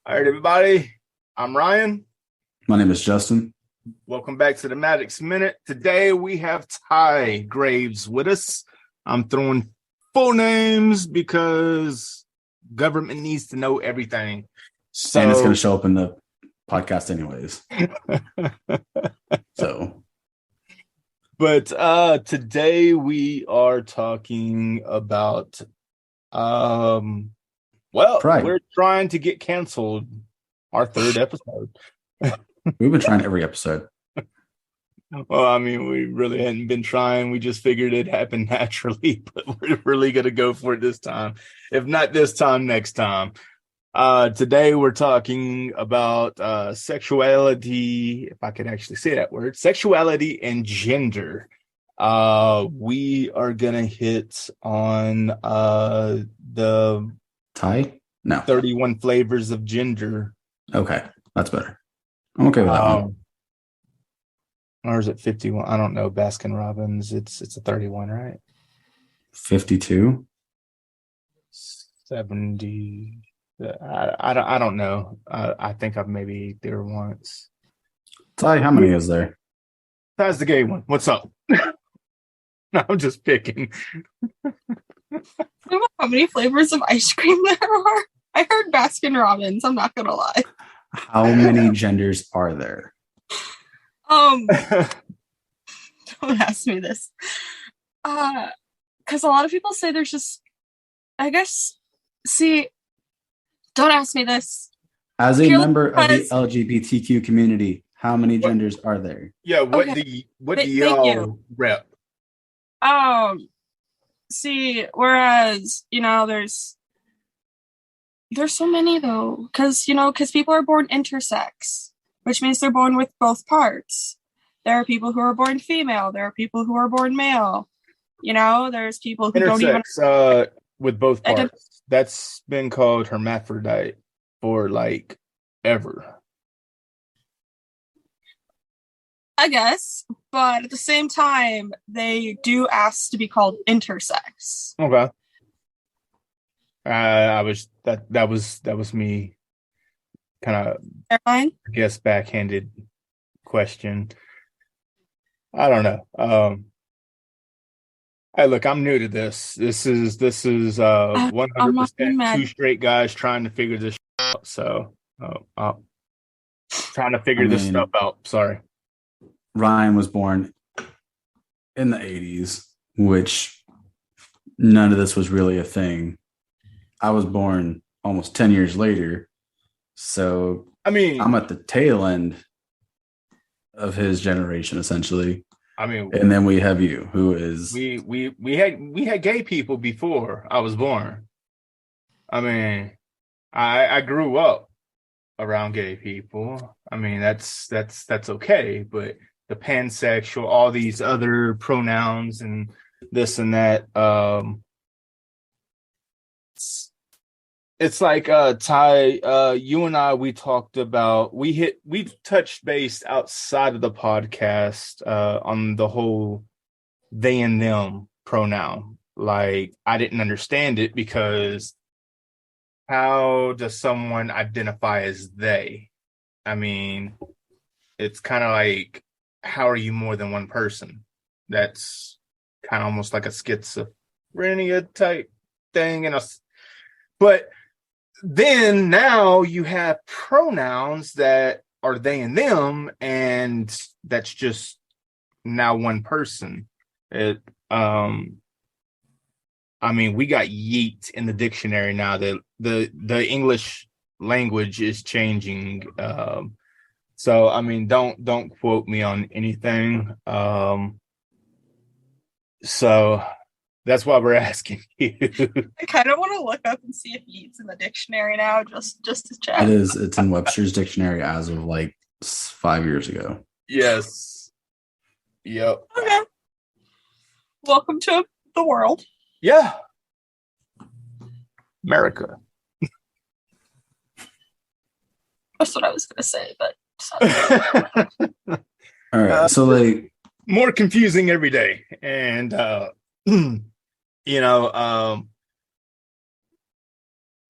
All right, everybody. I'm Ryan. My name is Justin. Welcome back to the Maddox Minute. Today we have Ty Graves with us. I'm throwing full names because government needs to know everything. And it's going to So, show up in the podcast anyways. So, but today we are talking about Pride. we're trying to get canceled. Our third episode. We've been trying every episode. Well, I mean, we really hadn't been trying. We just figured it happened naturally, but we're really going to go for it this time. If not this time, next time. Today we're talking about sexuality, if I could actually say that word, sexuality and gender. We are going to hit on the Ty? No. 31 flavors of gender. Okay. That's better. I'm okay with that one. Or is it 51? I don't know. Baskin Robbins. It's a 31, right? 52. 70. I don't know. I think I've maybe ate there once. Ty, how many is there? That's the gay one. What's up? No, I'm just picking. I don't know how many flavors of ice cream there are. I heard Baskin Robbins. I'm not gonna lie. How many genders are there? Don't ask me this. Because a lot of people say there's just, I guess. See, don't ask me this. As a Purely member of the because- LGBTQ community, how many genders are there? Yeah, what Okay. do you Thank y'all you. rep? See, whereas there's so many though, because people are born intersex, which means they're born with both parts. There are people who are born female. There are people who are born male. There's people who don't even. Intersex with both I did- parts. That's been called hermaphrodite for like ever. I guess, but at the same time, they do ask to be called intersex. Okay. That was me kind of, Caroline? I guess, backhanded question. I don't know. Hey, look, I'm new to this. This is I'm not 100% mad. two straight guys trying to figure this out. So, trying to figure this stuff out. Sorry. Ryan was born in the 80s, which none of this was really a thing. I was born almost 10 years later. So I mean, I'm at the tail end of his generation, essentially. I mean, And then we have you, who is we had gay people before I was born. I mean, I grew up around gay people. I mean, that's okay, but the pansexual, all these other pronouns and this and that, it's like Ty, you and I, we talked about, we touched base outside of the podcast on the whole they and them pronoun. Like, I didn't understand it because how does someone identify as they? I mean, it's kind of like, how are you more than one person? That's kind of almost like a schizophrenia type thing. But then now you have pronouns that are they and them, and that's just now one person. I mean, we got yeet in the dictionary now. That the English language is changing. So I mean, don't quote me on anything. So that's why we're asking you. I kind of want to look up and see if yeet's in the dictionary now, just to check. it is. It's in Webster's dictionary as of like 5 years ago. Yes. Yep. Okay. Welcome to the world. Yeah. America. That's what I was gonna say, but All right. So like more confusing every day. And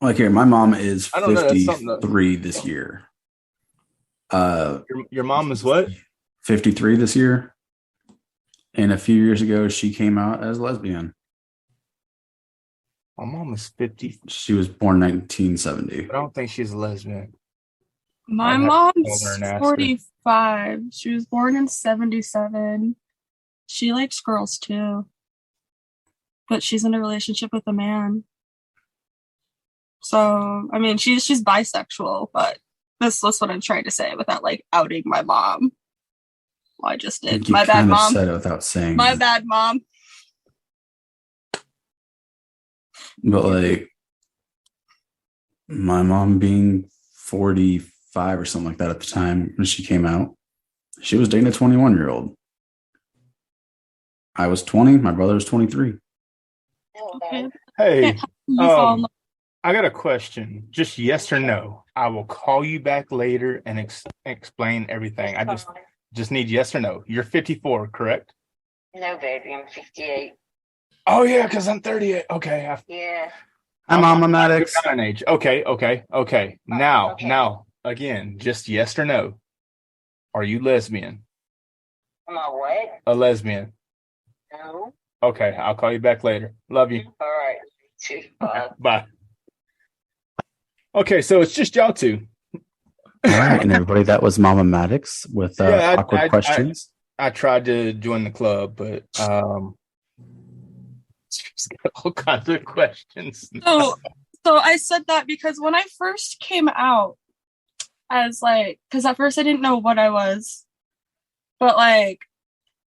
Like here, my mom is I don't know. That's something that 53 this year. your mom is what? 53 this year. And a few years ago, she came out as lesbian. My mom is 50. She was born 1970. But I don't think she's a lesbian. My I'd have to call her mom's and ask her. 45. She was born in 77. She likes girls too. But she's in a relationship with a man. So, I mean, she's bisexual, but that's what I'm trying to say without like outing my mom. Well, I just did. You My bad, kind of mom. said it without saying My it. bad, mom. But like my mom being 45 or something like that at the time when she came out, she was dating a 21-year-old. I was 20. My brother was 23. Okay. Hey, You fall in love. I got a question. Just yes or no. I will call you back later and explain everything. I just need yes or no. You're 54, correct? No, baby, I'm 58. Oh yeah, because I'm 38. Okay. Yeah. I'm Maddox. Good age. Okay. Okay. Now, again, just yes or no. Are you lesbian? Am I what? A lesbian. No. Okay, I'll call you back later. Love you. All right. Bye. Bye. Okay, so it's just y'all two. All right, and everybody, that was Mama Maddox with awkward questions. I tried to join the club, but she's got all kinds of questions. So I said that because when I first came out as like, because at first I didn't know what I was, but like,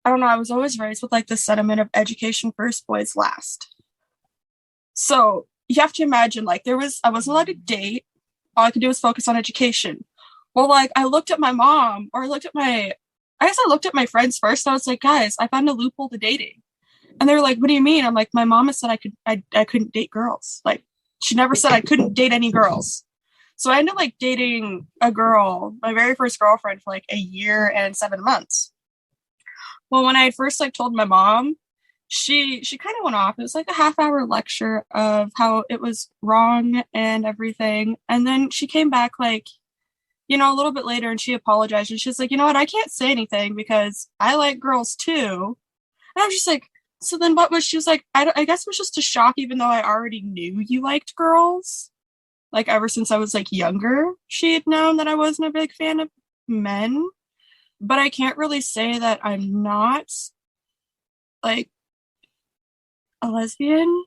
I don't know, I was always raised with like the sentiment of education first, boys last. So you have to imagine like I wasn't allowed to date. All I could do was focus on education. Well, like I looked at my mom or I looked at my friends first. And I was like, guys, I found a loophole to dating. And they were like, what do you mean? I'm like, my mom said I couldn't date girls. Like she never said I couldn't date any girls. So I ended up like dating a girl, my very first girlfriend, for like a year and 7 months. Well, when I first like told my mom, she kind of went off. It was like a half-hour lecture of how it was wrong and everything. And then she came back like, a little bit later and she apologized. And she's like, you know what? I can't say anything because I like girls too. And I was just like, so then what was, she was like, I guess it was just a shock, even though I already knew you liked girls. Like ever since I was like younger, she had known that I wasn't a big fan of men. But I can't really say that I'm not like a lesbian.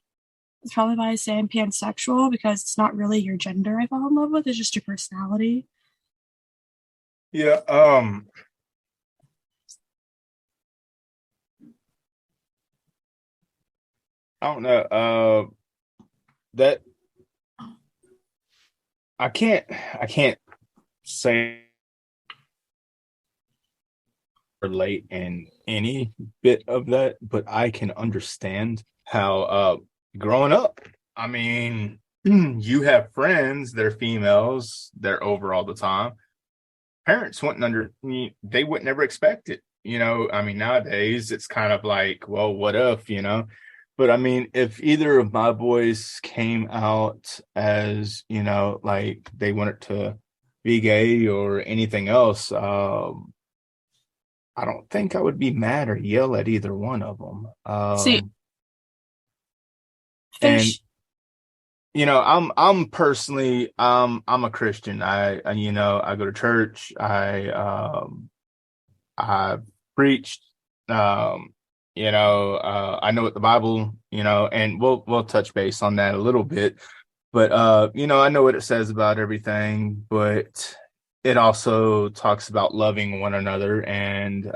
It's probably why I say I'm pansexual, because it's not really your gender I fall in love with, it's just your personality. Yeah, I don't know. That I can't say relate in any bit of that, but I can understand how growing up, I mean, you have friends, they're females, they're over all the time. Parents they would never expect it. I mean, nowadays it's kind of like, well, what if, But I mean, if either of my boys came out as, like they wanted to be gay or anything else, I don't think I would be mad or yell at either one of them. See, and I'm personally, I'm a Christian. I go to church. I preached. I know what the Bible, and we'll touch base on that a little bit. But I know what it says about everything, but it also talks about loving one another and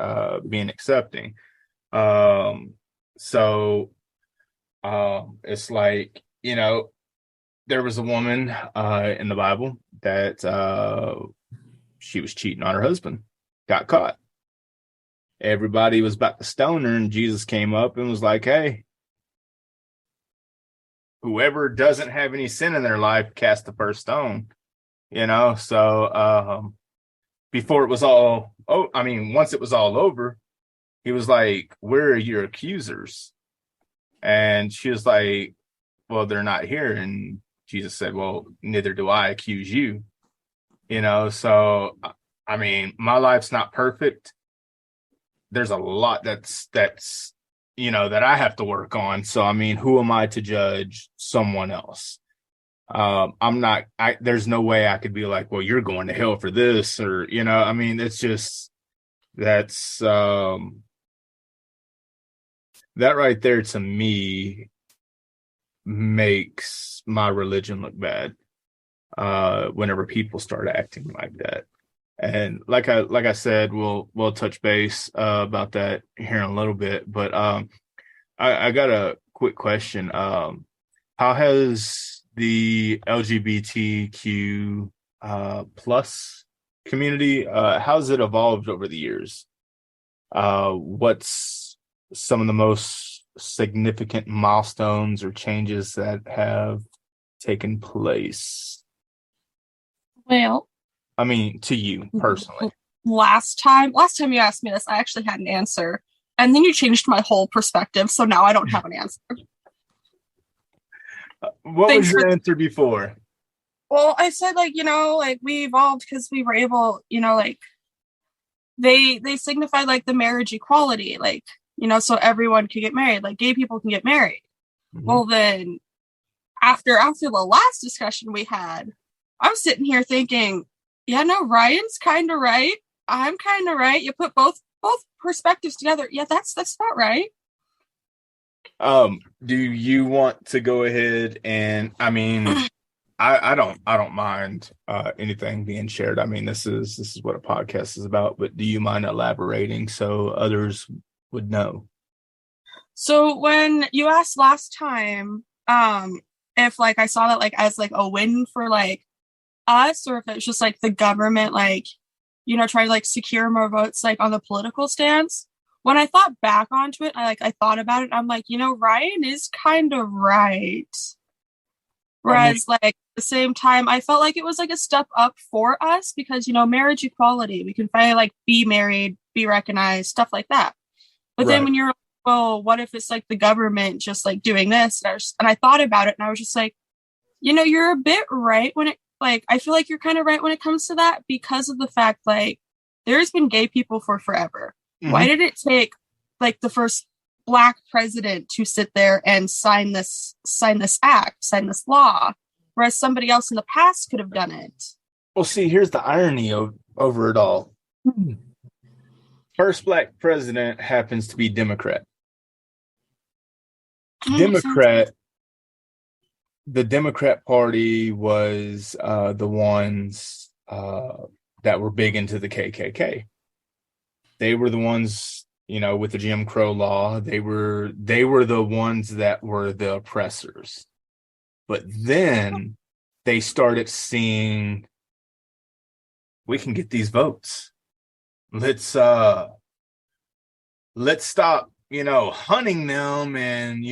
being accepting. So it's like, there was a woman in the Bible that she was cheating on her husband, got caught. Everybody was about to stone her, and Jesus came up and was like, hey, whoever doesn't have any sin in their life, cast the first stone. So before it was once it was all over, he was like, where are your accusers? And she was like, well, they're not here. And Jesus said, well, neither do I accuse you. So I mean, my life's not perfect. There's a lot that's that I have to work on. So I mean, who am I to judge someone else? I'm not. There's no way I could be like, well, you're going to hell for this, or I mean, it's just that's that right there to me makes my religion look bad. Whenever people start acting like that. And like I said, we'll touch base about that here in a little bit. But I got a quick question. How has the LGBTQ plus community how's it evolved over the years? What's some of the most significant milestones or changes that have taken place? Well, I mean, to you personally. Last time you asked me this, I actually had an answer. And then you changed my whole perspective, so now I don't have an answer. What was your answer before? Well, I said, we evolved because we were able, they signified, the marriage equality, so everyone could get married, gay people can get married. Mm-hmm. Well, then, after the last discussion we had, I'm sitting here thinking, yeah, no, Ryan's kind of right. I'm kind of right. You put both perspectives together. Yeah, that's about right. Do you want to go ahead and I mean, I don't mind anything being shared. I mean, this is what a podcast is about. But do you mind elaborating so others would know? So when you asked last time, if I saw that as a win for us, or if it's just the government trying to secure more votes on the political stance. When I thought back onto it, I thought about it, I'm Ryan is kind of right. Whereas at the same time, I felt it was a step up for us because marriage equality, we can finally be married, be recognized, stuff like that. But then when you're well, what if it's the government just doing this? And I thought about it and I was just you're a bit right when it I feel you're kind of right when it comes to that because of the fact there's been gay people for forever. Mm-hmm. Why did it take the first Black president to sit there and sign this law, whereas somebody else in the past could have done it? Well, see, here's the irony over it all. First Black president happens to be Democrat. The Democrat Party was the ones that were big into the KKK. They were the ones, with the Jim Crow law. They were the ones that were the oppressors. But then they started seeing, we can get these votes. Let's stop, hunting them and,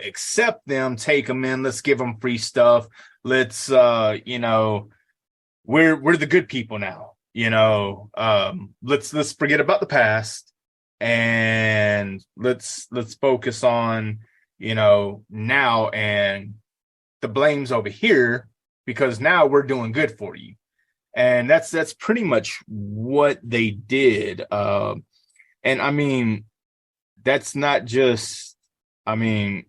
accept them, take them in. Let's give them free stuff. Let's, we're the good people now, let's forget about the past and let's focus on, now, and the blame's over here because now we're doing good for you. And that's pretty much what they did. And I mean, that's not just, I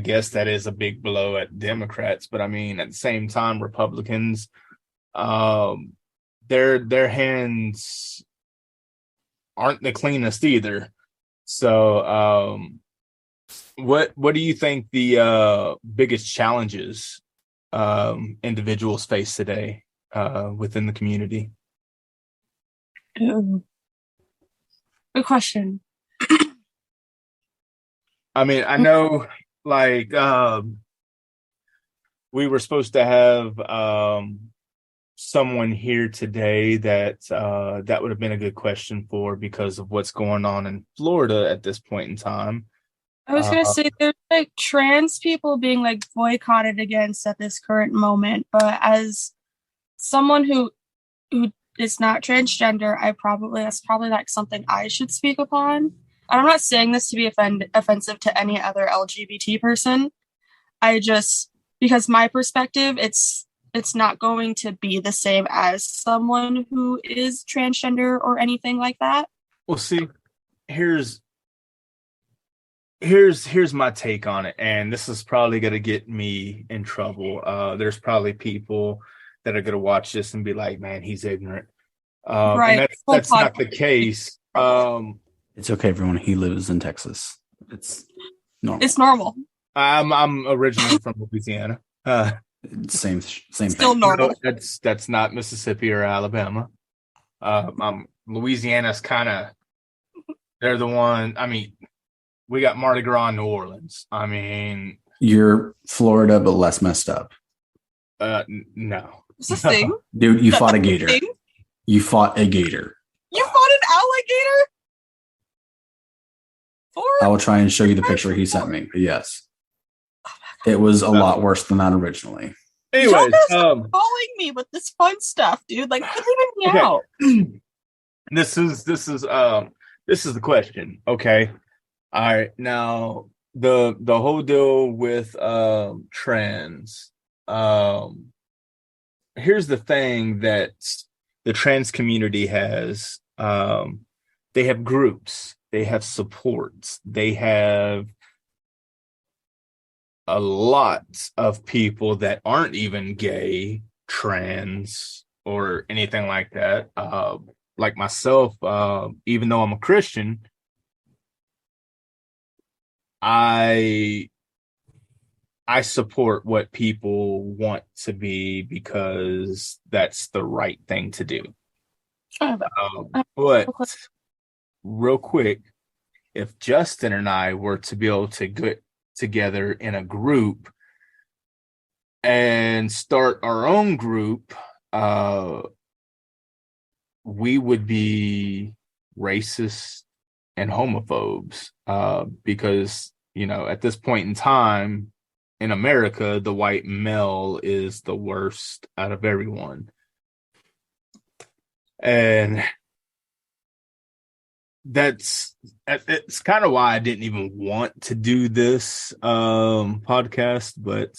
guess that is a big blow at Democrats, but I mean, at the same time, Republicans, their hands aren't the cleanest either. So, what do you think the biggest challenges individuals face today within the community? Good question. I mean, I know we were supposed to have someone here today that would have been a good question for because of what's going on in Florida at this point in time. I was going to say there's trans people being boycotted against at this current moment, but as someone who is not transgender, that's probably something I should speak upon. I'm not saying this to be offensive to any other LGBT person. I just because my perspective, it's not going to be the same as someone who is transgender or anything like that. Well, see, here's my take on it, and this is probably going to get me in trouble. There's probably people that are going to watch this and be like, "Man, he's ignorant," Right. and that's not the case. It's okay, everyone. He lives in Texas. It's normal. It's normal. I'm originally from Louisiana. Same Still thing. normal. No, that's not Mississippi or Alabama. Louisiana's kind of, they're the one. I mean, we got Mardi Gras in New Orleans. I mean, You're Florida, but less messed up. No. It's this thing. Dude, you fought a gator. Thing? You fought a gator. You fought an alligator? I will try and show you the picture he sent me. But yes. It was a lot worse than that originally. Anyways, calling me with this fun stuff, dude. Like, quit leaving me out. This is the question. Okay. All right. Now the whole deal with trans. Here's the thing that the trans community has. They have groups, they have supports, they have a lot of people that aren't even gay, trans, or anything like that. Like myself, even though I'm a Christian, I support what people want to be because that's the right thing to do. But real quick, if Justin and I were to be able to get together in a group and start our own group, we would be racist and homophobes, because, at this point in time in America, the white male is the worst out of everyone. And it's kind of why I didn't even want to do this podcast, but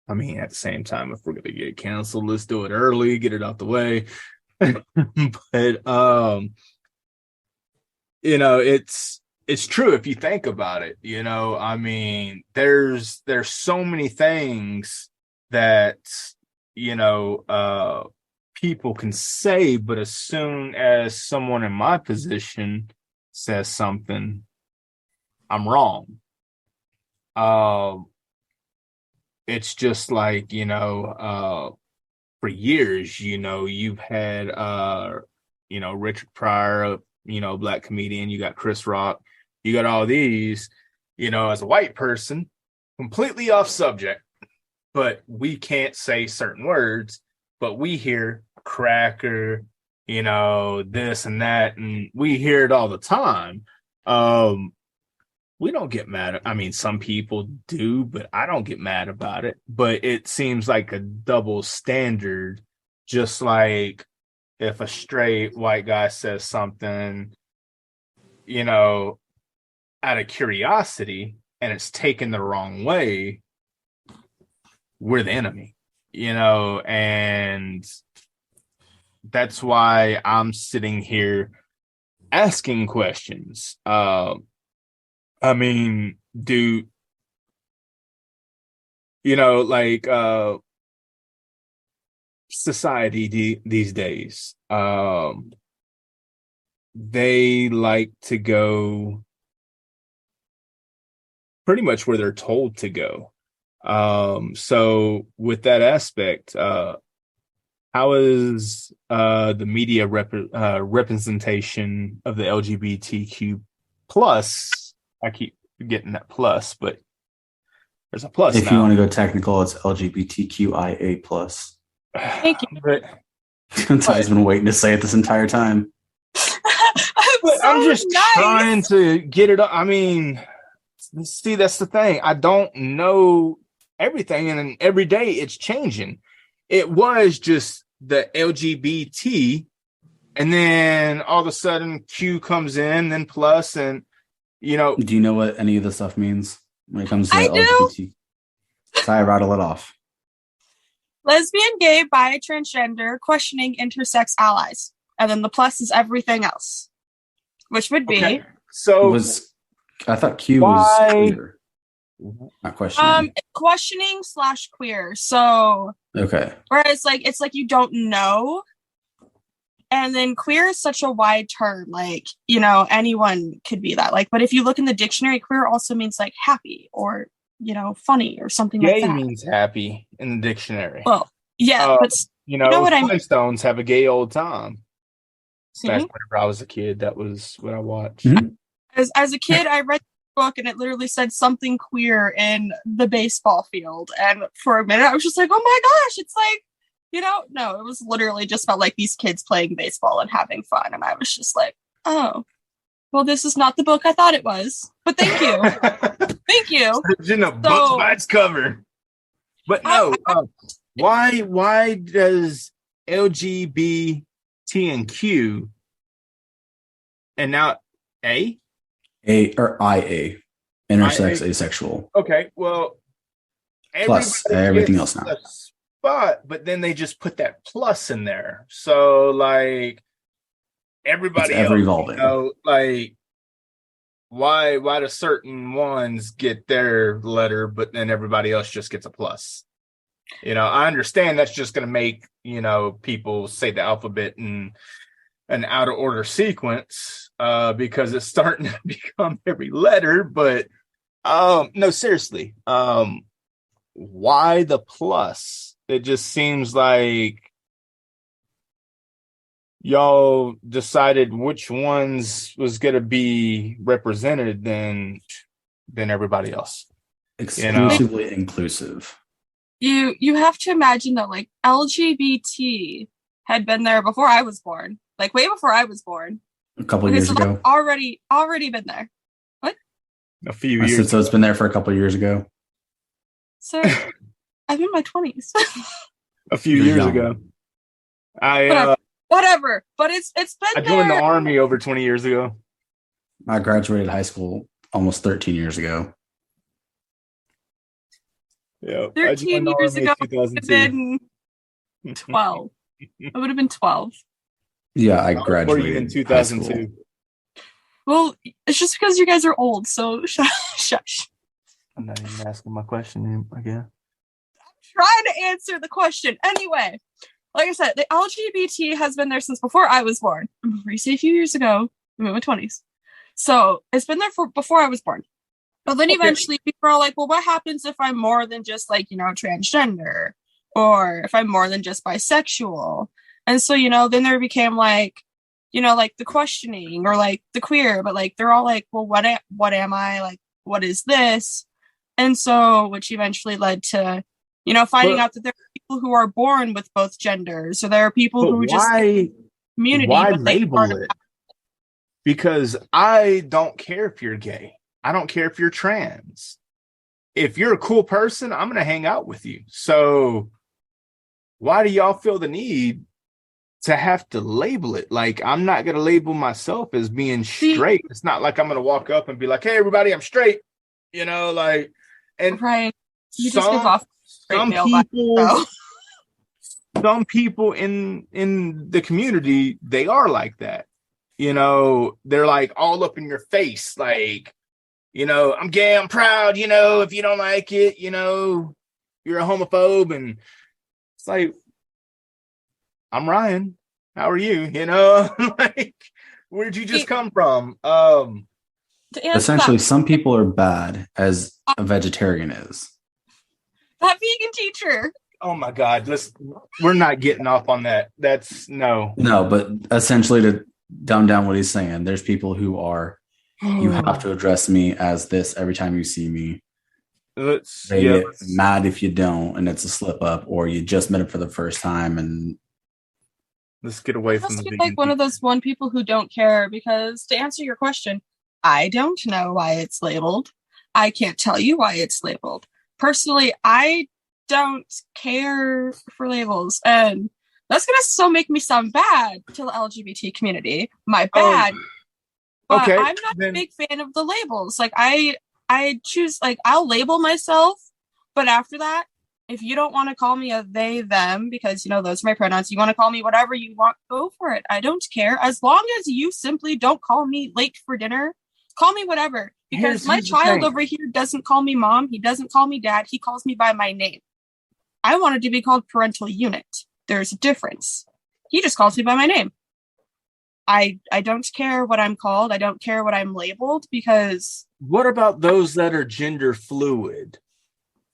I mean, at the same time, if we're gonna get canceled, let's do it early, get it out the way. But it's true if you think about it. I mean, there's so many things that people can say, but as soon as someone in my position says something, I'm wrong. It's just like, for years, you've had, Richard Pryor, Black comedian, you got Chris Rock, you got all these, as a white person, completely off subject, but we can't say certain words, but we hear cracker, this and that, and we hear it all the time. We don't get mad. I mean, some people do, but I don't get mad about it. But it seems like a double standard, just like if a straight white guy says something, out of curiosity, and it's taken the wrong way, we're the enemy, and that's why I'm sitting here asking questions. I mean, society these days, they like to go pretty much where they're told to go. So with that aspect, how is the media representation of the LGBTQ plus? I keep getting that plus, but there's a plus. If you want to go technical, it's LGBTQIA plus. Thank you. But Ty's been waiting to say it this entire time. I'm just trying to get it up. I mean, see, that's the thing. I don't know everything, and every day it's changing. It was just the LGBT, and then all of a sudden Q comes in, then plus, and Do you know what any of this stuff means? when it comes to I do. LGBT. Sorry, rattle it off. Lesbian, gay, bi, transgender, questioning, intersex, allies. And then the plus is everything else. Which would be Okay. So I thought Q why? was queer, not questioning. questioning / queer. So Okay. whereas like it's like you don't know. And then queer is such a wide term, like, you know, anyone could be that. Like, but if you look in the dictionary, queer also means like happy or, you know, funny or something like Gay that. means happy in the dictionary. Well, yeah, but you know know what I mean? Flintstones have a gay old time. See? Back whenever I was a kid, that was what I watched. Mhm. As a kid, I read the book and it literally said something queer in the baseball field. And for a minute, I was just like, oh my gosh, it's like, you know, no, it was literally just about like these kids playing baseball and having fun. And I was just like, oh, well, this is not the book I thought it was. But thank you. Thank you. It's in a book by its cover. But no, why does LGBTQ and now A or IA, intersex, IA. asexual. Okay, well, Plus everybody everything gets else now. a spot, but then they just put that plus in there. So like everybody It's ever else, evolving. you know, like why do certain ones get their letter, but then everybody else just gets a plus? You know, I understand that's just going to make, you know, people say the alphabet in an out of order sequence because it's starting to become every letter. But no, seriously, why the plus? It just seems like y'all decided which ones was going to be represented than everybody else. Exclusively inclusive. You have to imagine that like LGBT had been there before I was born, like way before I was born. A couple years ago. That's already been there. What? A few I years. said, so it's been there for a couple years ago. So I'm in my 20s. A few You're years young. ago. I whatever. But it's been I joined there. the army over 20 years ago. I graduated high school almost 13 years ago. Yeah, 13 years ago, it would have 2002. been 12. It would have been 12. Yeah, I How old were graduated you in high school. 2002? Well, it's just because you guys are old, so shush. I'm not even asking my question again. Trying to answer the question. Anyway, like I said, the LGBT has been there since before I was born. I'm going to say a few years ago. I'm in my 20s. So it's been there for before I was born. But then eventually people are like, well, what happens if I'm more than just like, you know, transgender? Or if I'm more than just bisexual? And so, you know, then there became like, you know, like the questioning or like the queer, but like they're all like, well, what am I? Like, what is this? And so, which eventually led to, you know, finding out that there are people who are born with both genders. So there are people who just community. Why but label it? Because I don't care if you're gay. I don't care if you're trans. If you're a cool person, I'm going to hang out with you. So why do y'all feel the need to have to label it? Like, I'm not going to label myself as being straight. It's not like I'm going to walk up and be like, hey, everybody, I'm straight. You know, like, and right. You just give off some people in the community, they are like that. You know, they're like all up in your face, like, you know, I'm gay, I'm proud, you know, if you don't like it, you know, you're a homophobe. And it's like, I'm Ryan. How are you? You know, like, where'd you just come from? Essentially, some people are bad, as a vegetarian is. That vegan teacher. Oh my God. We're not getting off on that. That's no. No, but essentially to dumb down what he's saying, there's people who are, you have to address me as this every time you see me. They get mad if you don't, and it's a slip up, or you just met it for the first time. And let's get away from the like one of those people who don't care, because to answer your question, I don't know why it's labeled. I can't tell you why it's labeled. Personally, I don't care for labels, and that's gonna so make me sound bad to the LGBT community. My bad. But I'm not a big fan of the labels. Like, I I choose, like, I'll label myself, but after that, if you don't want to call me a they, them, because, you know, those are my pronouns, you want to call me whatever you want, go for it. I don't care. As long as you simply don't call me late for dinner, call me whatever. Because my child over here doesn't call me mom. He doesn't call me dad. He calls me by my name. I wanted to be called parental unit. There's a difference. He just calls me by my name. I don't care what I'm called. I don't care what I'm labeled, because... What about those that are gender fluid?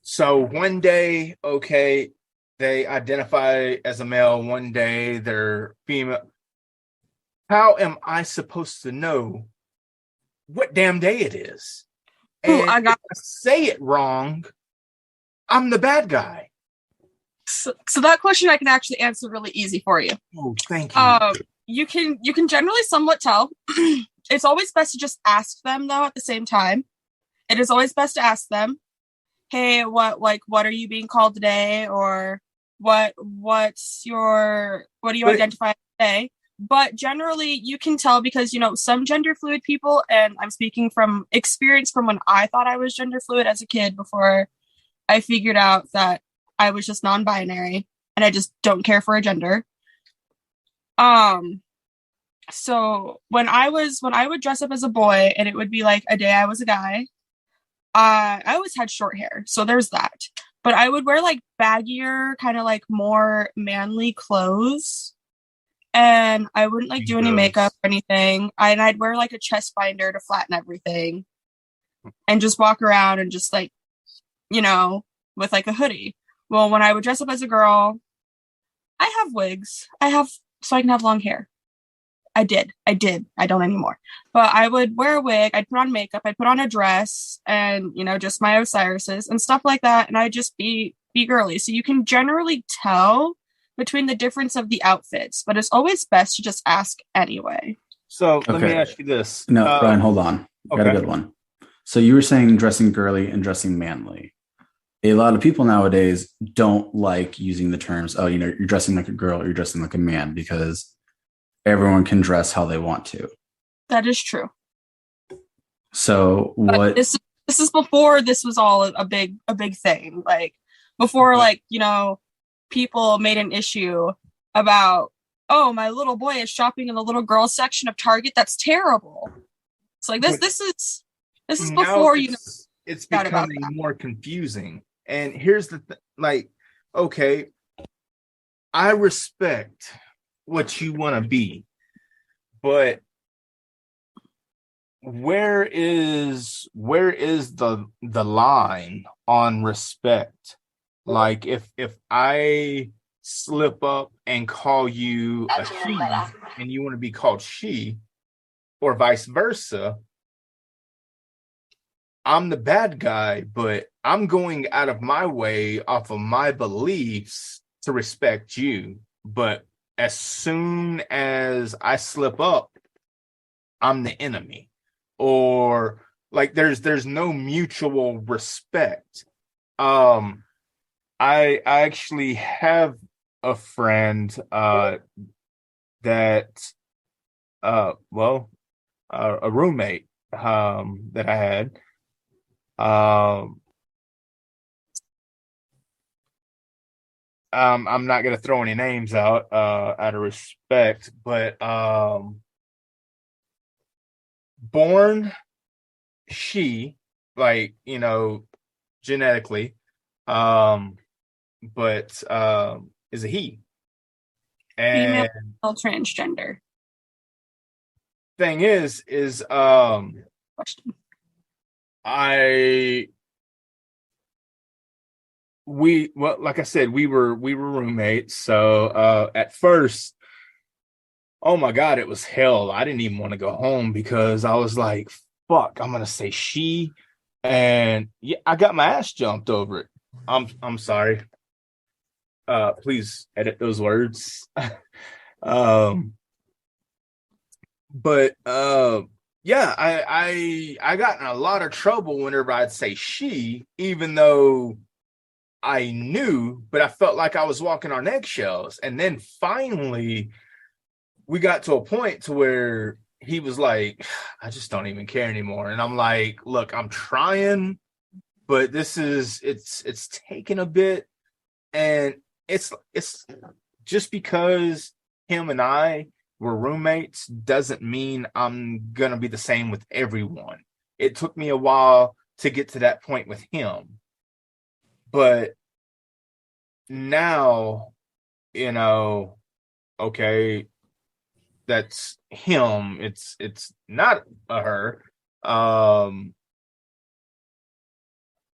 So one day, okay, they identify as a male. One day they're female. How am I supposed to know what damn day it is? And if I say it wrong, I'm the bad guy. So that question I can actually answer really easy for you. Oh, thank you. You can generally somewhat tell. It's always best to just ask them, though, at the same time. It is always best to ask them, hey, what are you being called today? Or what do you identify today? But generally you can tell, because, you know, some gender fluid people, and I'm speaking from experience from when I thought I was gender fluid as a kid, before I figured out that I was just non-binary and I just don't care for a gender. So when I would dress up as a boy and it would be like a day I was a guy, I always had short hair, so there's that. But I would wear like baggier, kind of like more manly clothes, and I wouldn't like do any makeup or anything. I'd wear like a chest binder to flatten everything, and just walk around and just like, you know, with like a hoodie. Well, when I would dress up as a girl, I have wigs. So I can have long hair. I did. I don't anymore. But I would wear a wig, I'd put on makeup, I'd put on a dress, and, you know, just my Osiris's and stuff like that, and I'd just be girly. So you can generally tell between the difference of the outfits, but it's always best to just ask anyway. So let me ask you this. No, Brian, hold on. Okay. Got a good one. So you were saying dressing girly and dressing manly. A lot of people nowadays don't like using the terms, oh, you know, you're dressing like a girl or you're dressing like a man, because everyone can dress how they want to. That is true. So what? This is before this was all a big thing. Like before, like, you know, people made an issue about, oh, my little boy is shopping in the little girl section of Target. That's terrible. It's like this is before, you know. It's becoming more confusing. And here's the like, okay, I respect what you want to be, but where is the line on respect? Like if I slip up and call you a he and you want to be called she, or vice versa, I'm the bad guy, but I'm going out of my way off of my beliefs to respect you. But as soon as I slip up, I'm the enemy. Or like there's no mutual respect. I actually have a friend that a roommate that I had. I'm not gonna throw any names out of respect, but born she, like, you know, genetically, but is a he. And female transgender. Thing is Question. Like I said, we were roommates. So at first, oh my God, it was hell. I didn't even want to go home because I was like, fuck, I'm gonna say she, and yeah, I got my ass jumped over it. I'm sorry. Please edit those words. But yeah, I got in a lot of trouble whenever I'd say she, even though I knew, but I felt like I was walking on eggshells. And then finally we got to a point to where he was like, I just don't even care anymore. And I'm like, look, I'm trying, but it's taken a bit. And it's just because him and I were roommates doesn't mean I'm gonna be the same with everyone. It took me a while to get to that point with him. But now, okay, that's him. It's not a her.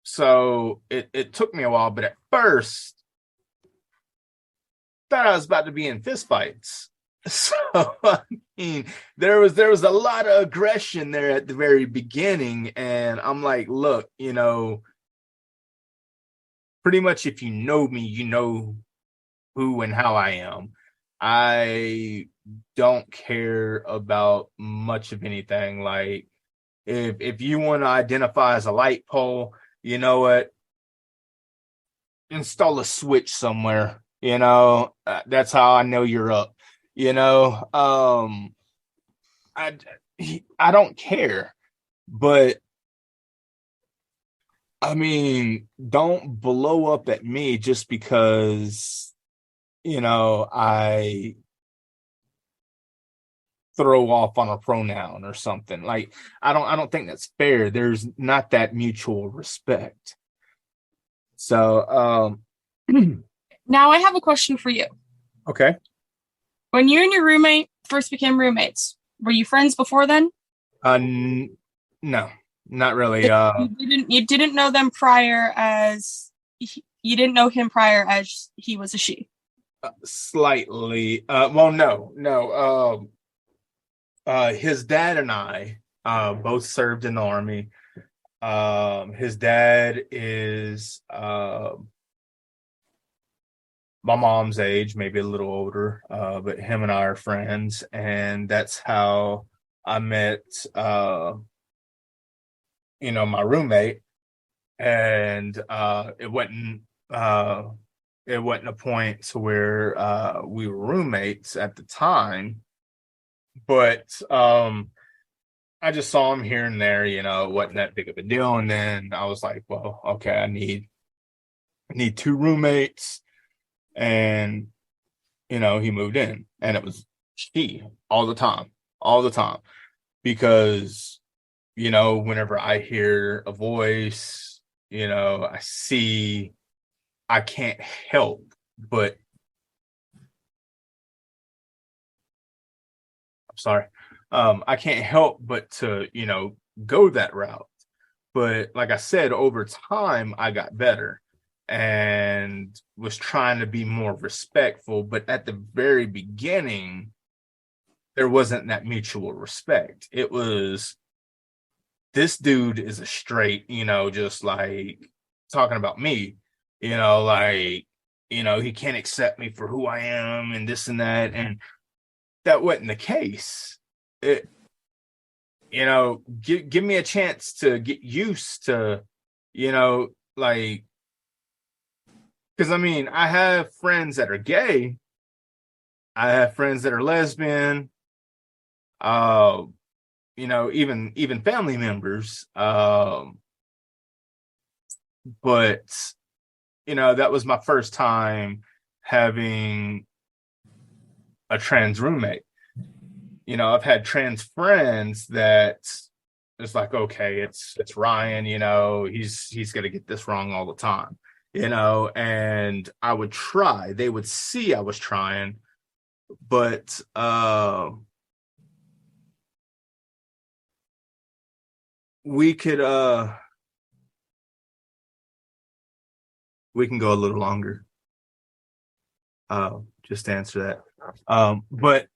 So it took me a while, but at first thought I was about to be in fistfights. So I mean, there was a lot of aggression there at the very beginning, and I'm like, look, pretty much if you know me, you know who and how I am. I don't care about much of anything. Like, if you want to identify as a light pole, you know what? Install a switch somewhere. That's how I know you're up. I I don't care, but I mean, don't blow up at me just because I throw off on a pronoun or something. Like, I don't think that's fair. There's not that mutual respect. So Now I have a question for you. okay. When you and your roommate first became roommates, were you friends before then? No, not really. You didn't know them prior as you didn't know him prior as he was a she. Slightly. Well, no. His dad and I both served in the army. His dad is my mom's age, maybe a little older, but him and I are friends, and that's how I met my roommate. And it wasn't a point to where we were roommates at the time, but I just saw him here and there. It wasn't that big of a deal. And then I was like, well, okay, I need two roommates. And he moved in, and it was she all the time, because whenever I hear a voice, I can't help but I'm sorry. I can't help but to, go that route. But like I said, over time, I got better and was trying to be more respectful. But at the very beginning, there wasn't that mutual respect. It was, this dude is a straight, just like talking about me, like, he can't accept me for who I am and this and that. And that wasn't the case. Give me a chance to get used to, like, because I mean, I have friends that are gay, I have friends that are lesbian, even family members. But that was my first time having a trans roommate. I've had trans friends that it's like, okay, it's Ryan, he's gonna get this wrong all the time, and I would try. They would see I was trying, but we can go a little longer. Just to answer that. But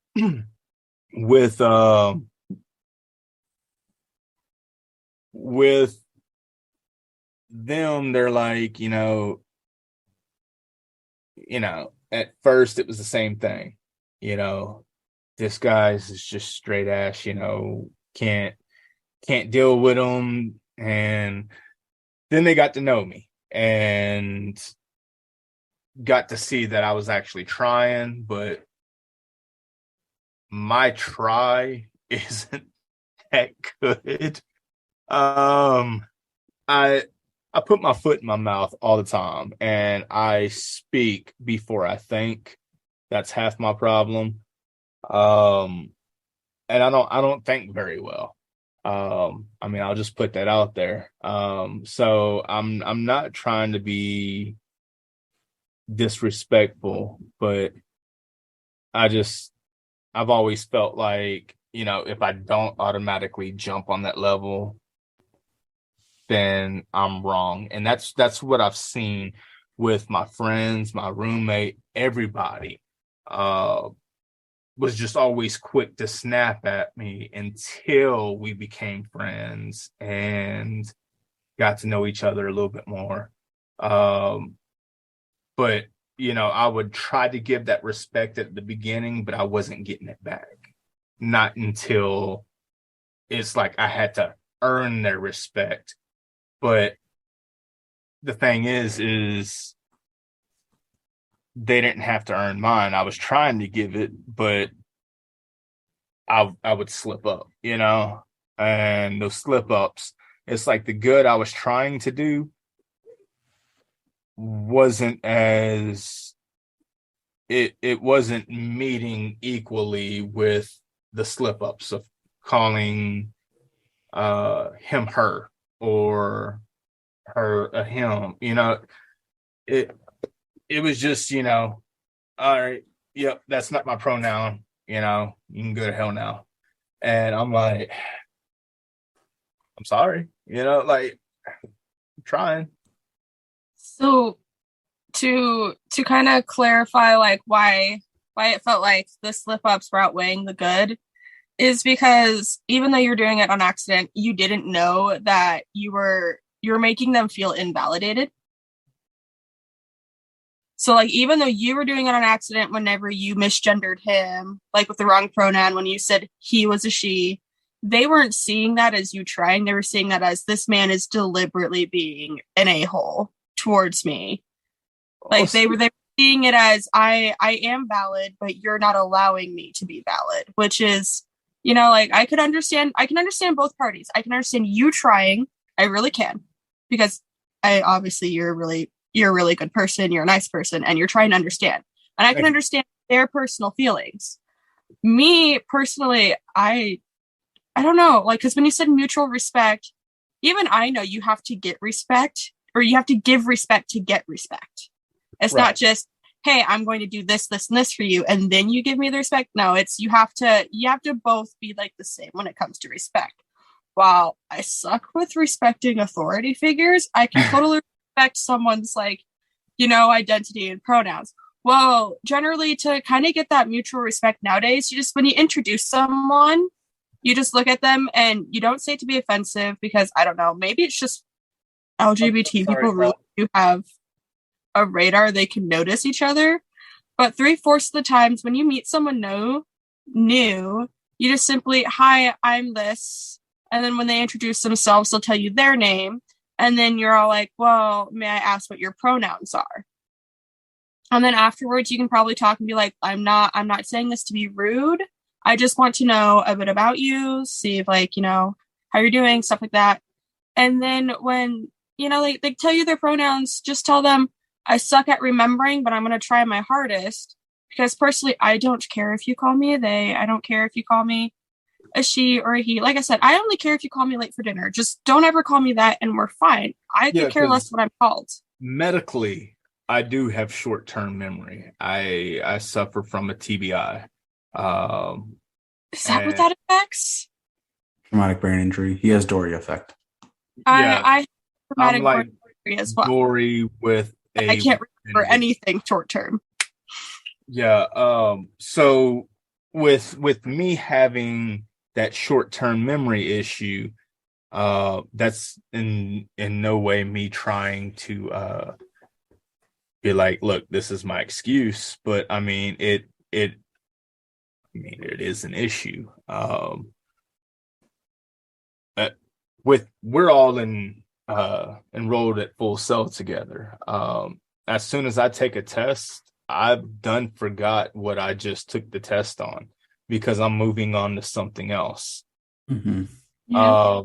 with them, they're like, at first it was the same thing. This guy's is just straight ass, can't deal with them. And then they got to know me and got to see that I was actually trying, but my try isn't that good. I put my foot in my mouth all the time, and I speak before I think. That's half my problem. And I don't think very well. I mean, I'll just put that out there. So I'm not trying to be disrespectful, but I've always felt like, if I don't automatically jump on that level, then I'm wrong. And that's what I've seen with my friends, my roommate, everybody. Was just always quick to snap at me until we became friends and got to know each other a little bit more. But I would try to give that respect at the beginning, but I wasn't getting it back. Not until it's like I had to earn their respect. But the thing is they didn't have to earn mine. I was trying to give it, but I would slip up, and those slip ups, it's like the good I was trying to do wasn't as it wasn't meeting equally with the slip ups of calling him her or her a him. It was just, all right, yep, that's not my pronoun, you can go to hell now. And I'm like, I'm sorry, like, I'm trying. So to kind of clarify, like, why it felt like the slip ups were outweighing the good is because even though you're doing it on accident, you didn't know that you're making them feel invalidated. So, like, even though you were doing it on accident whenever you misgendered him, like with the wrong pronoun, when you said he was a she, they weren't seeing that as you trying. They were seeing that as this man is deliberately being an a-hole towards me. Like, they were seeing it as I am valid, but you're not allowing me to be valid, which is, like, I can understand both parties. I can understand you trying. I really can, because you're a really good person, you're a nice person, and you're trying to understand. And I can understand their personal feelings. Me, personally, I don't know, like, because when you said mutual respect, even I know you have to get respect, or you have to give respect to get respect. It's right. Not just, hey, I'm going to do this, this, and this for you, and then you give me the respect. No, it's you have to both be like the same when it comes to respect. While I suck with respecting authority figures, I can totally respect someone's, like, identity and pronouns. Well, generally, to kind of get that mutual respect nowadays, when you introduce someone, you just look at them and you don't say it to be offensive, because I don't know, maybe it's just LGBT people really do have a radar. They can notice each other. But 3/4 of the times when you meet someone new, you just simply, hi, I'm this. And then when they introduce themselves, they'll tell you their name. And then you're all like, well, may I ask what your pronouns are? And then afterwards, you can probably talk and be like, I'm not saying this to be rude. I just want to know a bit about you, see if, like, how you're doing, stuff like that. And then when, they tell you their pronouns, just tell them, I suck at remembering, but I'm going to try my hardest. Because personally, I don't care if you call me a they. I don't care if you call me a she or a he. Like I said, I only care if you call me late for dinner. Just don't ever call me that, and we're fine. I could care less what I'm called. Medically, I do have short-term memory. I suffer from a TBI. Is that what that affects? Traumatic brain injury. He has Dory effect. Yeah, I have traumatic brain injury as well. Dory with I can't remember anything short-term. Yeah. So with me having that short-term memory issue, that's in no way me trying to be like, look, this is my excuse, but I mean it is an issue. We're all enrolled at Full Sail together. As soon as I take a test, I've forgot what I just took the test on. because I'm moving on to something else. Mm-hmm. Yeah.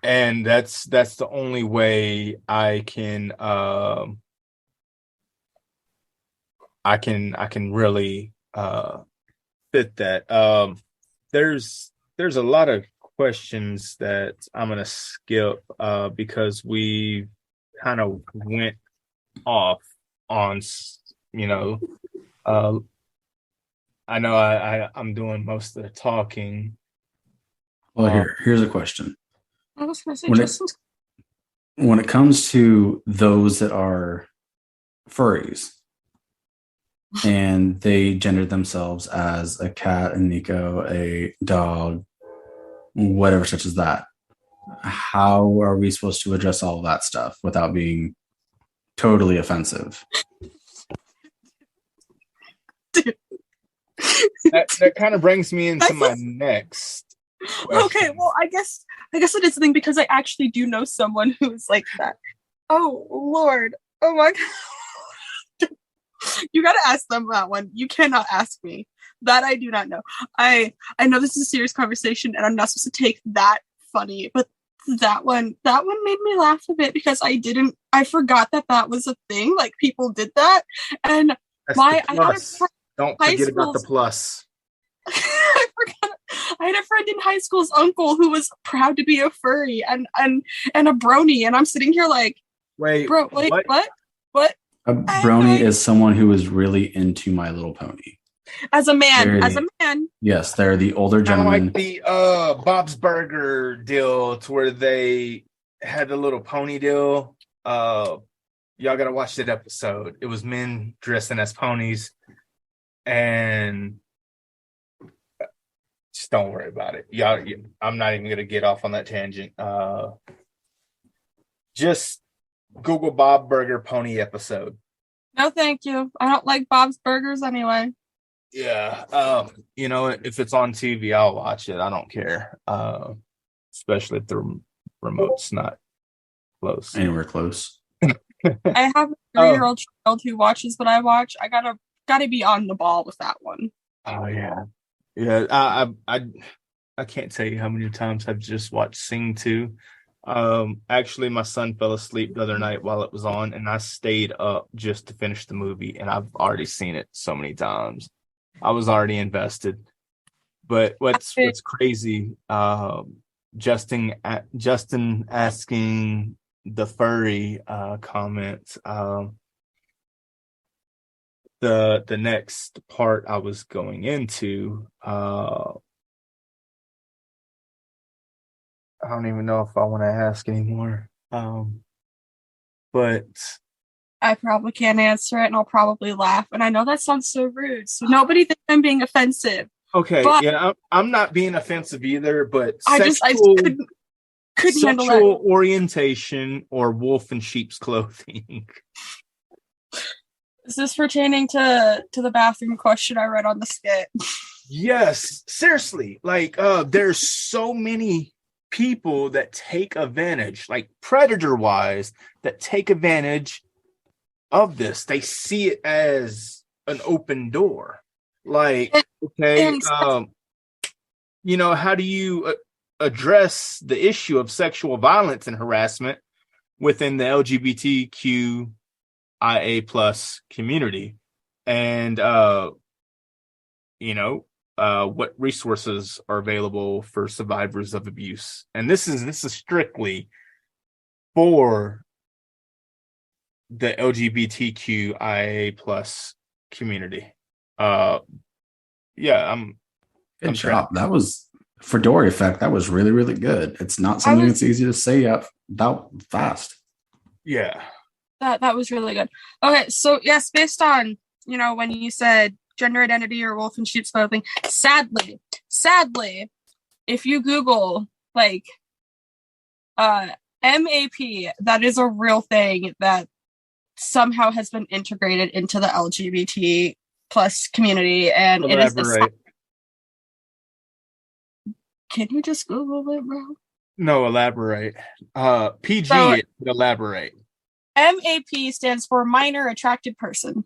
And that's the only way I can really fit that. There's a lot of questions that I'm gonna skip because we kind of went off on, you know, I know I'm doing most of the talking. Well, here's a question. I was gonna say When it Justin's. when it comes to those that are furries and they gender themselves as a cat, a Nico, a dog, whatever such as that, how are we supposed to address all of that stuff without being totally offensive? That kind of brings me into my next question. Okay, well, I guess it is the thing because I actually do know someone who's like that. Oh Lord! Oh my God! You gotta ask them that one. You cannot ask me that. I do not know. I know this is a serious conversation, and I'm not supposed to take that funny, but that one made me laugh a bit because I forgot that was a thing. Like people did that, and That's I the had a plus. friend. Don't High forget about the school's- plus. I forgot. I had a friend in high school's uncle who was proud to be a furry and a brony, and I'm sitting here like, Wait, bro, wait, what? A brony is someone who is really into My Little Pony. As a man, They're yes, they're the older Kind of gentlemen. like the Bob's Burger deal, to where they had the little pony deal. Y'all gotta watch that episode. It was men dressing as ponies, and just don't worry about it. Y'all, I'm not even gonna get off on that tangent. Just Google Bob Burger pony episode. No, thank you. I don't like Bob's Burgers anyway. Yeah. If it's on TV, I'll watch it. I don't care. Especially if the remote's not close. Anywhere close. I have a 3-year-old child who watches what I watch. I gotta be on the ball with that one. Oh yeah. Yeah. I can't tell you how many times I've just watched Sing 2. Actually, my son fell asleep the other night while it was on, and I stayed up just to finish the movie, and I've already seen it so many times. I was already invested. But what's crazy, Justin asking the furry comment, the next part I was going into, I don't even know if I want to ask anymore. But I probably can't answer it, and I'll probably laugh. And I know that sounds so rude, so nobody think I'm being offensive. okay, but yeah, I'm not being offensive either. But I just couldn't handle that. Sexual orientation or wolf in sheep's clothing. Is this pertaining to the bathroom question I read on the skit? Yes, seriously. Like, there's so many people that take advantage, like predator-wise, that take advantage of this. They see it as an open door. Like, okay, how do you address the issue of sexual violence and harassment within the LGBTQIA plus community? And what resources are available for survivors of abuse? And this is strictly for the LGBTQIA plus community. I'm Good job. That was Fedora effect. That was really, really good. It's not something that's easy to say out fast. Yeah. That was really good. Okay, so yes, based on, when you said gender identity or wolf in sheep's clothing, sadly, if you Google like MAP, that is a real thing that somehow has been integrated into the LGBT plus community, and Elaborate. it is. Can you just Google it, bro? No, elaborate. PG, elaborate. MAP stands for minor attracted person.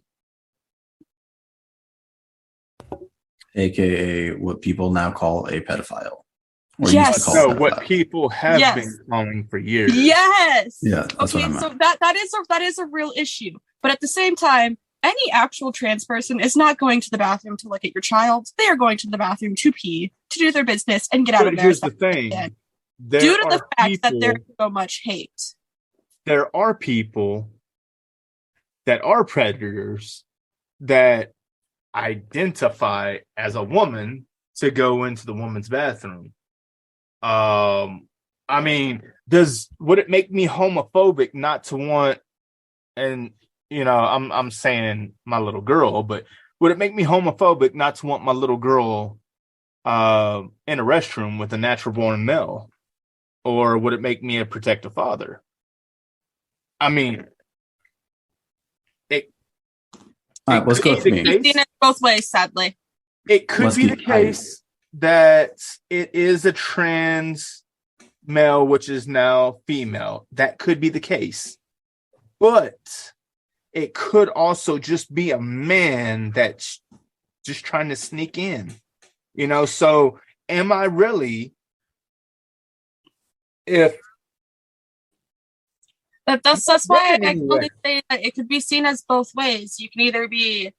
aka what people now call a pedophile. Or Yes. used to call No, a pedophile. what people have Yes. been calling for years. Yes. Yeah, that's what I Okay, meant. so that is a real issue. But at the same time, any actual trans person is not going to the bathroom to look at your child. They are going to the bathroom to pee, to do their business, and get out But of there. here's the thing. Due to the fact that there's so much hate. There are people that are predators that identify as a woman to go into the woman's bathroom. I mean, would it make me homophobic not to want, and I'm saying my little girl, but would it make me homophobic not to want my little girl in a restroom with a natural born male? Or would it make me a protective father? I mean, all right, let's go with me. We've seen it both ways, sadly. It could be the case that it is a trans male, which is now female. That could be the case. But it could also just be a man that's just trying to sneak in. So am I really, that's why I only say that it could be seen as both ways. You can either be,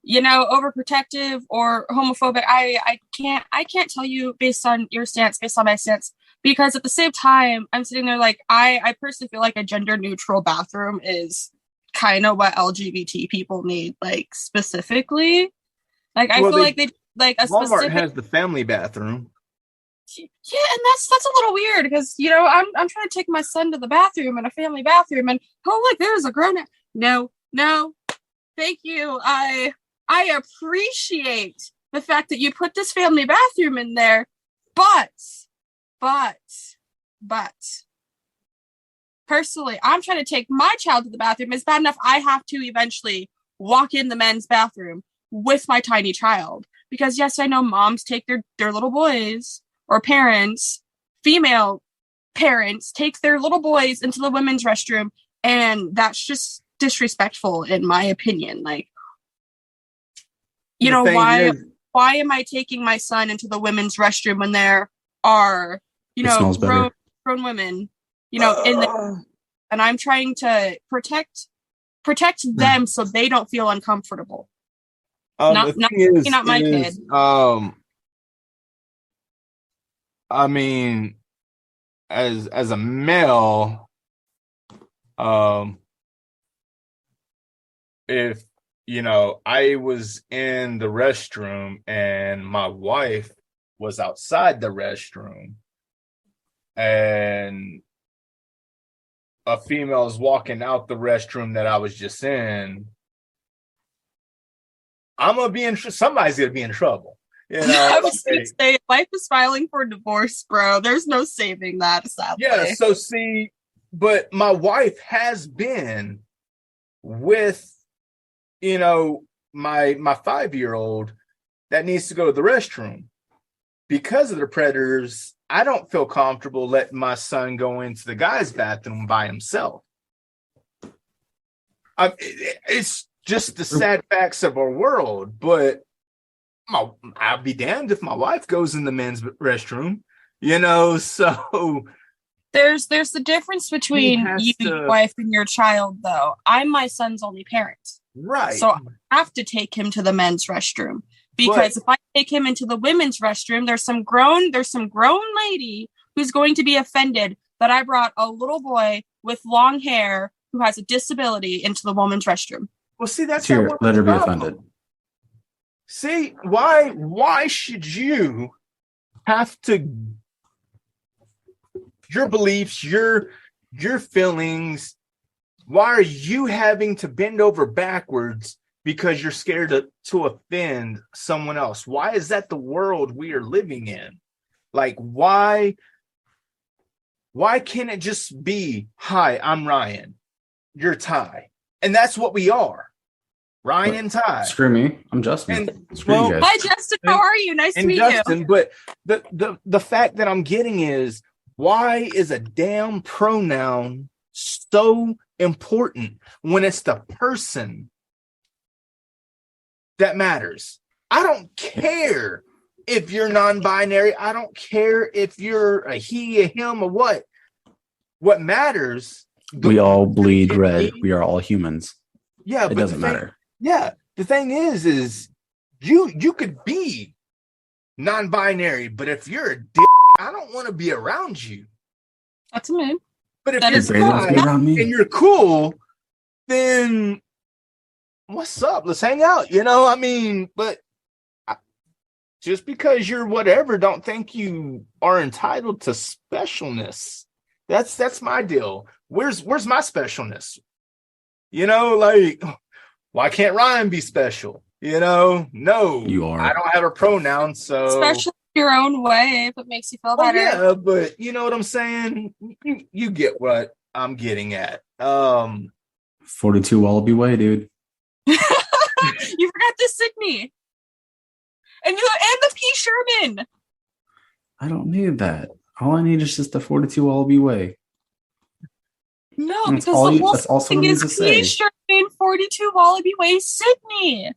overprotective or homophobic. I can't tell you based on your stance, based on my stance, because at the same time, I'm sitting there like I personally feel like a gender neutral bathroom is kind of what LGBT people need, like specifically. Like I feel like they like a Walmart specific has the family bathroom. Yeah, and that's a little weird because I'm trying to take my son to the bathroom in a family bathroom, and look, there's a grown up. No, thank you. I appreciate the fact that you put this family bathroom in there, but personally, I'm trying to take my child to the bathroom. It's bad enough I have to eventually walk in the men's bathroom with my tiny child because yes, I know moms take their little boys. Or parents, female parents, take their little boys into the women's restroom, and that's just disrespectful, in my opinion. Like, why am I taking my son into the women's restroom when there are, grown women, in the, and I'm trying to protect them so they don't feel uncomfortable. Not my kid. I mean, as a male, if I was in the restroom and my wife was outside the restroom and a female is walking out the restroom that I was just in, somebody's gonna be in trouble. I was going to say, life is filing for divorce, bro. There's no saving that, sadly. Yeah, so see, but my wife has been with, my 5-year-old that needs to go to the restroom. Because of the predators, I don't feel comfortable letting my son go into the guy's bathroom by himself. It's just the sad facts of our world, but I'll be damned if my wife goes in the men's restroom, so there's the difference between your wife and your child, though. I'm my son's only parent. Right. So I have to take him to the men's restroom because if I take him into the women's restroom, there's some grown lady who's going to be offended that I brought a little boy with long hair who has a disability into the women's restroom. Well, see, that's here. Let her be offended. See, why should you have to, your beliefs, your feelings, why are you having to bend over backwards because you're scared to offend someone else? Why is that the world we are living in? Like, why can't it just be, hi, I'm Ryan, you're Ty, and that's what we are. Ryan and Ty. Screw me. I'm Justin. Screw you guys. Hi, Justin. How are you? Nice to meet you. But the fact that I'm getting is, why is a damn pronoun so important when it's the person that matters? I don't care if you're non-binary. I don't care if you're a he, a him, or what. What matters. We all bleed red. We are all humans. Yeah, it doesn't matter. Yeah, the thing is you could be non-binary, but if you're a dick, I don't want to be around you. That's a mood. But if That you're around me and you're cool, then what's up? Let's hang out. You know, I mean, but just because you're whatever, don't think you are entitled to specialness. That's my deal. Where's my specialness? You know, like, why can't Ryan be special? You know, no, you are. I don't have a pronoun, so special your own way if it makes you feel better. Yeah, but you know what I'm saying? You get what I'm getting at. 42 Wallaby Way, dude. You forgot the Sydney. And the P. Sherman. I don't need that. All I need is just the 42 Wallaby Way. No, that's because the whole that's also thing is P. Sherman, 42 Wallaby Way, Sydney.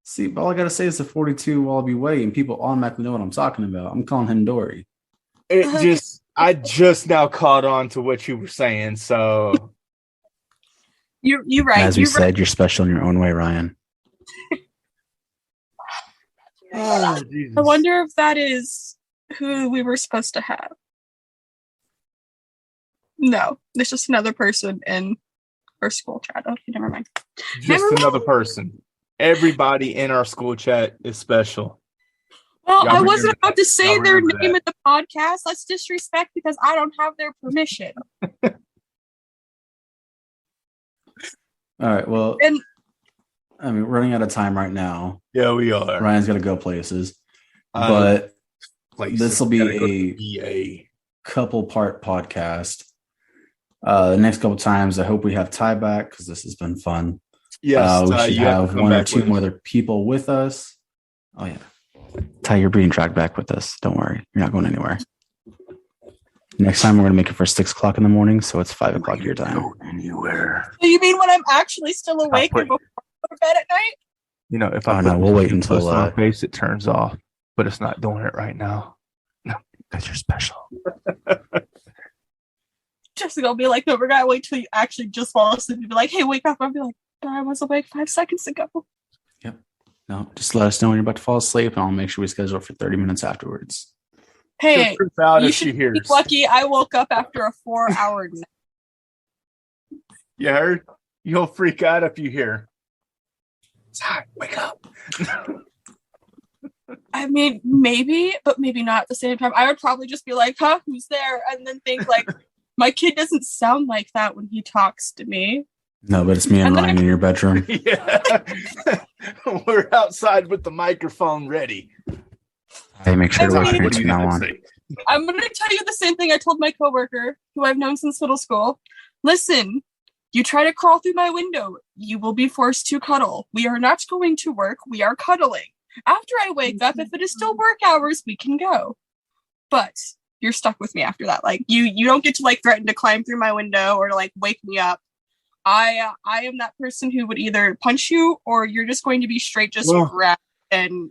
See, all I gotta say is the 42 Wallaby Way, and people automatically know what I'm talking about. I'm calling him Dory. I just now caught on to what you were saying, so you're right. As we said, you're special in your own way, Ryan. Oh, I wonder if that is who we were supposed to have. No, it's just another person in our school chat. Okay, never mind. Another person. Everybody in our school chat is special. Well, I wasn't about to say their name in the podcast. That's disrespect because I don't have their permission. All right. Well, I mean, we're running out of time right now. Yeah, we are. Ryan's got to go places. But this will be a couple-part podcast. The next couple times, I hope we have Ty back because this has been fun. Yes, we should have one or two more other people with us. Oh, yeah. Ty, you're being dragged back with us. Don't worry. You're not going anywhere. Next time, we're going to make it for 6 o'clock in the morning, so it's 5 o'clock your time. Go anywhere. So you mean when I'm actually still awake and before I go to bed at night? You know, if we'll wait until my face, it turns off, but it's not doing it right now. No, because you're special. Jessica will be like, no, we're going to wait till you actually just fall asleep and be like, hey, wake up. I'll be like, I was awake 5 seconds ago. Yep. No, just let us know when you're about to fall asleep, and I'll make sure we schedule it for 30 minutes afterwards. Hey, you should be lucky I woke up after a 4-hour nap. You heard? You'll freak out if you hear. Ty, wake up. I mean, maybe, but maybe not at the same time. I would probably just be like, huh, who's there? And then think like, my kid doesn't sound like that when he talks to me. No, but it's me and Ryan in your bedroom. Yeah. We're outside with the microphone ready. Hey, make sure to watch it from now on. I'm going to tell you the same thing I told my coworker, who I've known since middle school. Listen, you try to crawl through my window, you will be forced to cuddle. We are not going to work. We are cuddling. After I wake up, if it is still work hours, we can go. But you're stuck with me after that. Like you don't get to like threaten to climb through my window or to like wake me up. I am that person who would either punch you or you're just going to be straight just grabbed and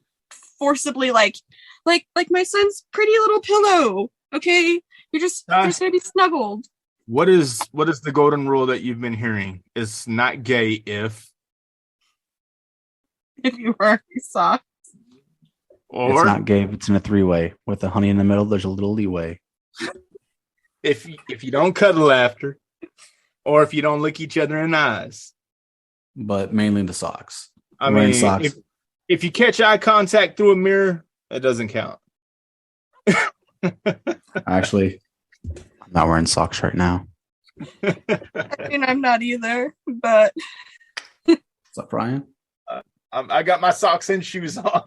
forcibly like my son's pretty little pillow. Okay, you're just going to be snuggled. What is the golden rule that you've been hearing? It's not gay if you wear your socks. Or it's not gay if it's in a 3-way with the honey in the middle. There's a little leeway. If you don't cuddle after. Or if you don't look each other in the eyes. But mainly the socks. I mean, socks. If you catch eye contact through a mirror, that doesn't count. Actually, I'm not wearing socks right now. I mean, I'm not either, but... What's up, Ryan? I got my socks and shoes on.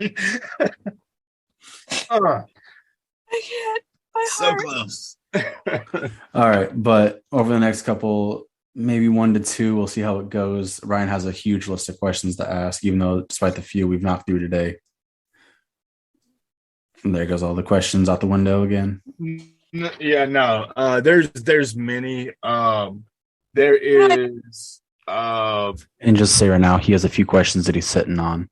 I can't. My so heart. Close. All right, but over the next couple, maybe 1 to 2, we'll see how it goes. Ryan has a huge list of questions to ask, even though despite the few we've knocked through today. And there goes all the questions out the window again. Yeah, no. There's many. There is and just say right now, he has a few questions that he's sitting on.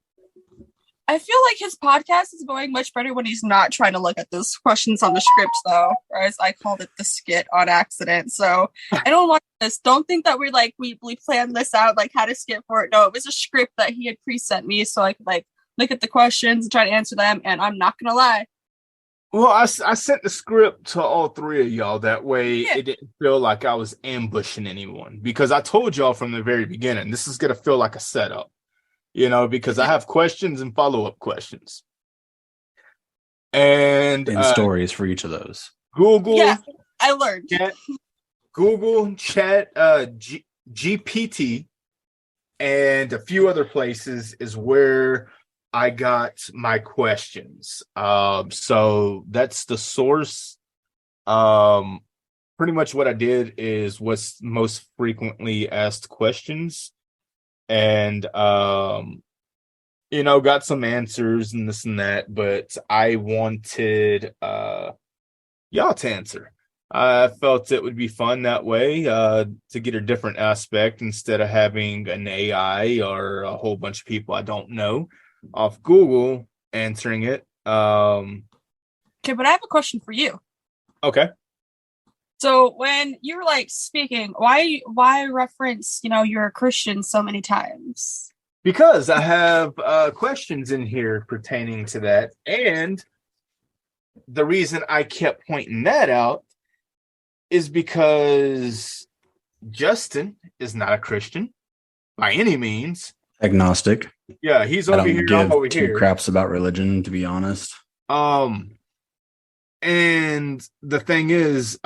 I feel like his podcast is going much better when he's not trying to look at those questions on the script, though. Or as I called it, the skit on accident. So I don't want this. Don't think that we planned this out, like how to skit for it. No, it was a script that he had pre-sent me, so I could like look at the questions and try to answer them. And I'm not gonna lie. Well, I sent the script to all three of y'all. That way it didn't feel like I was ambushing anyone. Because I told y'all from the very beginning, this is gonna feel like a setup. You know, because I have questions and follow-up questions. And stories for each of those. Google. Yeah, I learned. Google, Chat, GPT, and a few other places is where I got my questions. So that's the source. Pretty much what I did is what's most frequently asked questions. And got some answers and this and that, but I wanted y'all to answer. I felt it would be fun that way, to get a different aspect instead of having an AI or a whole bunch of people I don't know off Google answering it. Okay, but I have a question for you. Okay. So when you were like speaking, why reference, you're a Christian so many times? Because I have questions in here pertaining to that. And the reason I kept pointing that out is because Justin is not a Christian by any means. Agnostic. Yeah, he's over here. I'm over two here. Craps about religion, to be honest. And the thing is,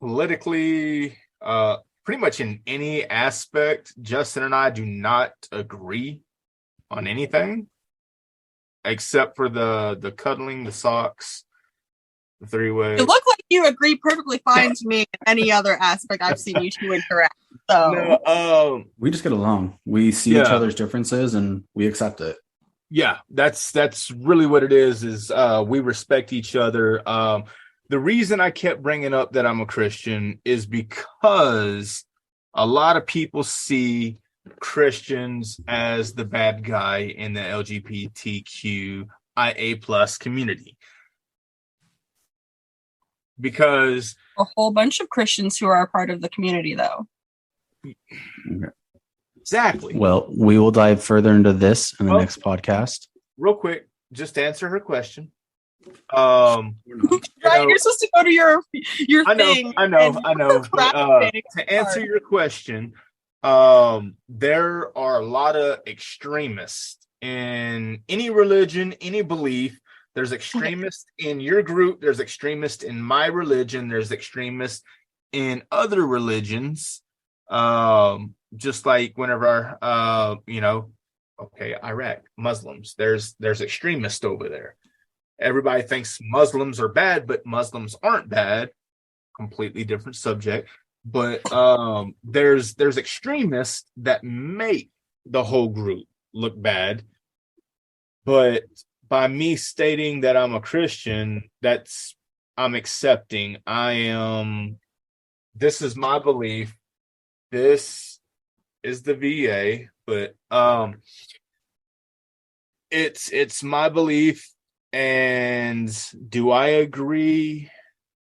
politically, pretty much in any aspect, Justin and I do not agree on anything except for the cuddling, the socks, the three-way. You look like you agree perfectly fine to me in any other aspect I've seen you two interact. So No, we just get along. We see each other's differences and we accept it. Yeah, that's really what it is we respect each other. The reason I kept bringing up that I'm a Christian is because a lot of people see Christians as the bad guy in the LGBTQIA plus community. Because a whole bunch of Christians who are a part of the community, though. Exactly. Well, we will dive further into this in the next podcast. Real quick, just to answer her question. Right, you're supposed to go to your thing. I know. To answer your question, there are a lot of extremists in any religion, any belief. There's extremists in your group. There's extremists in my religion. There's extremists in other religions. Just like whenever Iraq, Muslims, there's extremists over there. Everybody thinks Muslims are bad, but Muslims aren't bad. Completely different subject. But there's extremists that make the whole group look bad. But by me stating that I'm a Christian, I'm accepting. This is my belief. This is the VA, but it's my belief. And do I agree?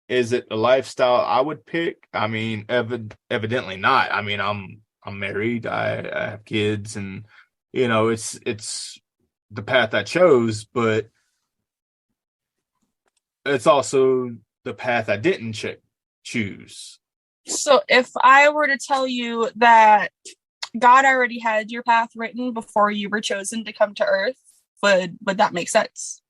Is it the lifestyle I would pick? I mean, evidently not. I mean, I'm married. I have kids, and it's the path I chose, but it's also the path I didn't choose. So if I were to tell you that God already had your path written before you were chosen to come to Earth, would that make sense?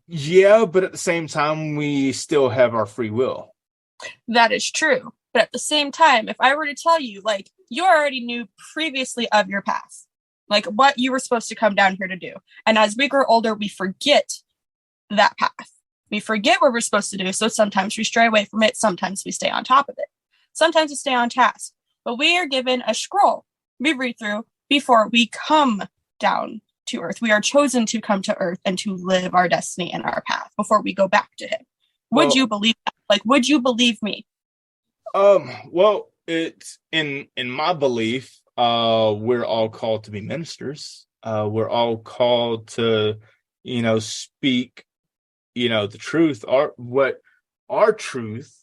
Yeah, but at the same time, we still have our free will. That is true. But at the same time, if I were to tell you, like, you already knew previously of your path, like what you were supposed to come down here to do. And as we grow older, we forget that path. We forget what we're supposed to do. So sometimes we stray away from it. Sometimes we stay on top of it. Sometimes we stay on task. But we are given a scroll we read through before we come down to Earth. We are chosen to come to Earth and to live our destiny and our path before we go back to Him. Would you believe that? Like, would you believe me? Well, it's in my belief, we're all called to be ministers. We're all called to, speak, the truth, or what our truth,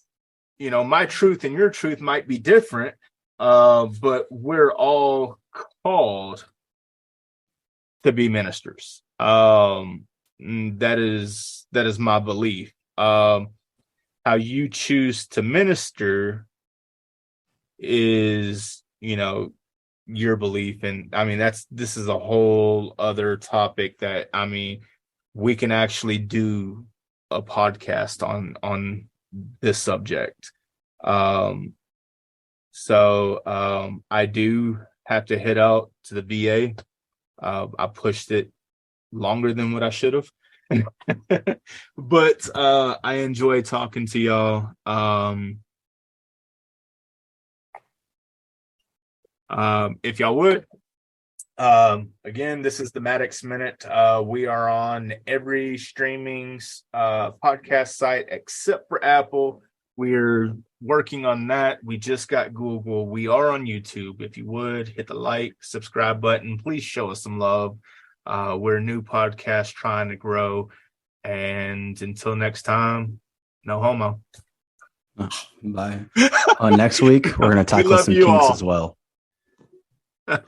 my truth and your truth might be different, but we're all called to be ministers. That is my belief. How you choose to minister is, your belief. And I mean, this is a whole other topic that, I mean, we can actually do a podcast on this subject. So I do have to head out to the VA. I pushed it longer than what I should have. But I enjoy talking to y'all. If y'all would, again, this is the Maddox Minute. We are on every streaming podcast site except for Apple. We're working on that. We just got Google. We are on YouTube. If you would, hit the like, subscribe button. Please show us some love. We're a new podcast trying to grow. And until next time, no homo. Bye. Next week, we're going to tackle some kinks as well.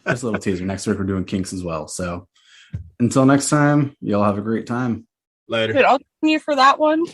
Just a little teaser. Next week, we're doing kinks as well. So until next time, y'all have a great time. Later. Dude, I'll join you for that one.